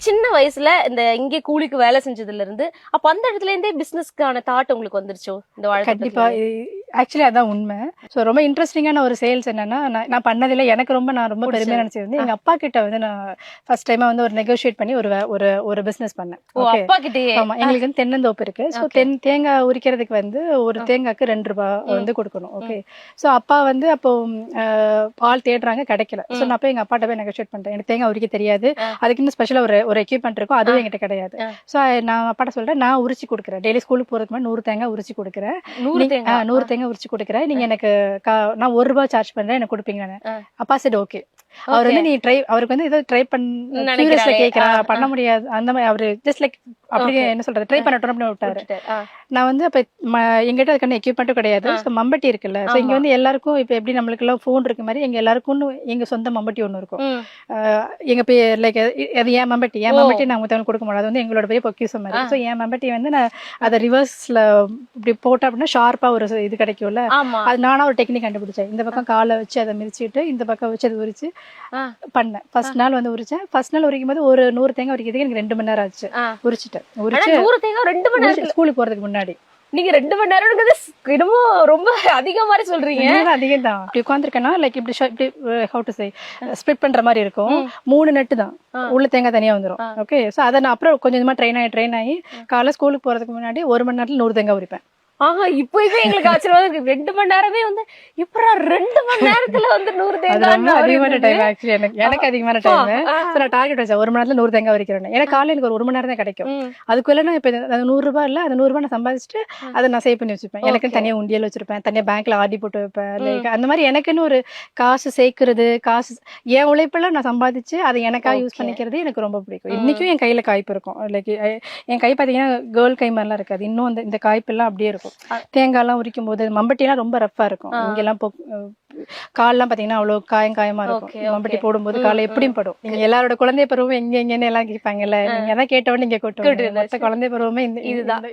சின்ன வயசுல இந்த இங்கே கூலிக்கு வேலை செஞ்சதுல இருந்து அப்ப அந்த இடத்துல இருந்தே பிசினஸ்க்கான தாட் உங்களுக்கு வந்துருச்சோ இந்த வாழ்க்கை? கண்டிப்பா. ஆக்சுவலி அதான் உண்மை. ஸோ ரொம்ப இன்ட்ரெஸ்டிங்கான ஒரு சேல்ஸ் என்னன்னா, நான் பண்ணதில்லை. எனக்கு நான் ரொம்ப பெருமையா நினைச்சது எங்க அப்பா கிட்ட வந்து நான் ஃபர்ஸ்ட் டைமா வந்து ஒரு நெகோஷியேட் பண்ணி ஒரு பிசினஸ் பண்ணேன். அப்பா கிட்டயே? ஆமா, எங்களுக்கு வந்து தென்னந்தோப்பு இருக்கு. ஸோ தேங்காய் உரிக்கிறதுக்கு வந்து ஒரு தேங்காய்க்கு 2 ரூபாய் வந்து கொடுக்கணும். ஓகே. ஸோ அப்பா வந்து அப்போ பால் தேடுறாங்க, கிடைக்கல. ஸோ நான் போய் எங்க அப்பாட்ட போய் நெகோஷியேட் பண்றேன். எனக்கு தேங்காய் உரிக்க தெரியாது, அதுக்கு இன்னும் ஸ்பெஷலா ஒரு எக்யூப்மெண்ட் இருக்கும், அதுவும் என்கிட்ட கிடையாது. ஸோ நான் அப்பாட்ட சொல்றேன், நான் உரிச்சு கொடுக்குறேன், டெய்லி ஸ்கூலுக்கு போறதுக்கு முன்னாடி 100 தேங்காய் உரிச்சு கொடுக்குறேன். 100 தேங்காய் உரிச்சு கொடுக்குறேன், நீங்க எனக்கு நான் 1 ரூபாய் சார்ஜ் பண்றேன், எனக்கு கொடுப்பீங்கன்னு. அப்பா சரி ஓகே. அவர் வந்து நீ அவருக்கு வந்து ஏதோ ட்ரை பண்ண கேட்கலாம், பண்ண முடியாது அந்த மாதிரி. அவரு ஜஸ்ட் லைக் அப்படியே என்ன சொல்றது, ட்ரை பண்ணட்டும் அப்படின்னு விட்டாரு. நான் வந்து அப்ப எங்கிட்ட அதுக்கான எக்யூப்மெண்ட்டும் கிடையாது. மம்பட்டி இருக்குல்ல, ஸோ இங்க வந்து எல்லாருக்கும் இப்ப எப்படி நம்மளுக்கு எல்லாம் போன் இருக்கு மாதிரி எங்க எல்லாருக்கும் எங்க சொந்த மம்பட்டி ஒண்ணு இருக்கும். எங்க லைக் அது ஏன் மம்பட்டி நான் மத்தவங்க கொடுக்க முடியாது, வந்து எங்களோட போய் பொக்கிஷம் மாதிரி. ஸோ என் மம்பட்டி வந்து நான் அதை ரிவர்ஸ்ல இப்படி போட்டேன் அப்படின்னா ஷார்ப்பா ஒரு இது கிடைக்கும்ல. அது நானா ஒரு டெக்னிக் கண்டுபிடிச்சேன். இந்த பக்கம் காலை வச்சு அதை மிதிச்சுட்டு இந்த பக்கம் வச்சு அதை உரிச்சு பண்ணேன். ஃபர்ஸ்ட் நாள் வந்து உரிச்சேன். ஃபர்ஸ்ட் நாள் உரிக்கும் போது ஒரு 100 தேங்காய் உரிக்கிறதுக்கு எனக்கு 2 மணி நேரம் ஆச்சு. உரிச்சு 100 தேங்காய் 2 மணி நேரம் ஸ்கூலுக்கு போறதுக்கு முன்னாடி. நீங்க 2 மணி நேரம்ங்கிறது என்னமோ ரொம்ப அதிகம் மாதிரி சொல்றீங்க. அதிகம் தான். இப்படி உட்காந்துருக்கேன்னா லைக் இப்படி ஹவு டு சே ஸ்ப்ளிட் பண்ற மாதிரி இருக்கும். 3 நெட்டு தான், உள்ள தேங்காய் தனியா வந்துடும். ஓகே. ஸோ அதை நான் அப்புறம் கொஞ்சமா ட்ரெயின் ஆகி காலைல ஸ்கூலுக்கு போறதுக்கு முன்னாடி 1 மணி நேரத்துல 100 தேங்காய் உரிப்பேன். இப்பவே எங்களுக்கு ஆச்சரியமா இருக்கு. 2 மணி நேரமே வந்து இப்ப 2 மணி நேரத்துல வந்து 100 தேங்காய் அதிகமான டைம். ஆக்சுவலி எனக்கு அதிகமான டைம். நான் டார்கெட் வச்சேன் 1 மணி நேரத்துல 100 தேங்காய் வரைக்கிறேன். ஏன்னா காலையில எனக்கு ஒரு 1 மணி நேரம் தான் கிடைக்கும். அதுக்குள்ள நான் இப்ப 100 ரூபாய் இல்ல, அந்த 100 ரூபாய் நான் சம்பாதிச்சுட்டு அதை நான் சேவ் பண்ணி வச்சுப்பேன். எனக்கு தனியா உண்டியல் வச்சிருப்பேன், தனியா பேங்க்ல ஆர்டி போட்டு வைப்பேன். லைக் அந்த மாதிரி எனக்குன்னு ஒரு காசு சேர்க்கறது, காசு என் உழைப்புல நான் சம்பாதிச்சு அதை எனக்கா யூஸ் பண்ணிக்கிறது எனக்கு ரொம்ப பிடிக்கும். இன்னைக்கும் என் கையில காய்ப்பு இருக்கும். லைக் என் கை பாத்தீங்கன்னா கேர்ள் கை மாதிரிலாம் இருக்காது, இன்னும் இந்த காய்ப்பு எல்லாம் அப்படியே இருக்கும். தேங்காய் எல்லாம் உரிக்கும் போது மம்பட்டி எல்லாம் ரொம்ப ரஃபா இருக்கும். இங்கெல்லாம் கால்லாம் பாத்தீங்கன்னா அவ்வளவு காயமா இருக்கும். மம்பட்டி போடும்போது காலை எப்படியும் படும். நீங்க எல்லாரோட குழந்தை பருவம் எங்கன்னு எல்லாம் கேட்பாங்கல்ல, நீங்க அதான் கேட்டவொடனே நீங்க கொட்டு குழந்தை பருவமே இதுதான்.